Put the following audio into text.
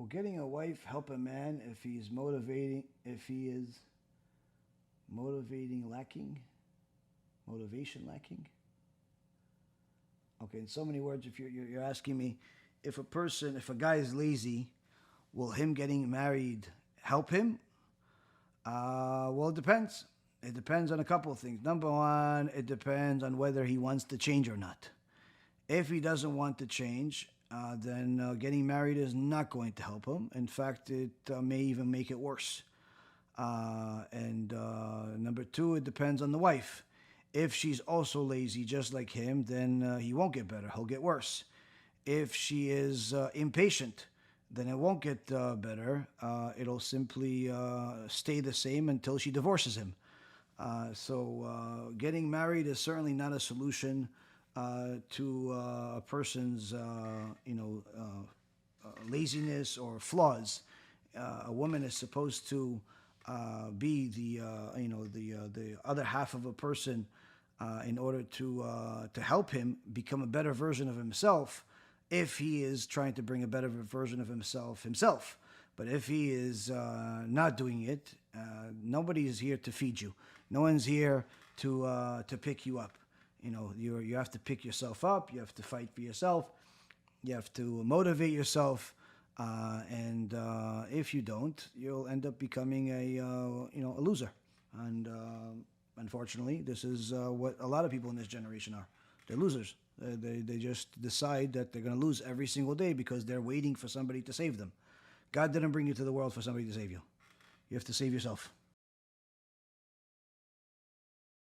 Will getting a wife help a man if he is motivating lacking? Motivation lacking? Okay, in so many words, if you're asking me, if a guy is lazy, will him getting married help him? Well, it depends. It depends on a couple of things. Number one, it depends on whether he wants to change or not. If he doesn't want to change, then getting married is not going to help him. In fact, it may even make it worse. And number two, it depends on the wife. If she's also lazy, just like him, then he won't get better. He'll get worse. If she is impatient, then it won't get better. It'll simply stay the same until she divorces him. So getting married is certainly not a solution to a person's, laziness or flaws. A woman is supposed to be the other half of a person in order to help him become a better version of himself. If he is trying to bring a better version of himself. But if he is not doing it, nobody is here to feed you. No one's here to pick you up. You have to pick yourself up. You have to fight for yourself. You have to motivate yourself. And if you don't, you'll end up becoming a loser. And unfortunately, this is what a lot of people in this generation are. They're losers. They just decide that they're going to lose every single day because they're waiting for somebody to save them. God didn't bring you to the world for somebody to save you. You have to save yourself.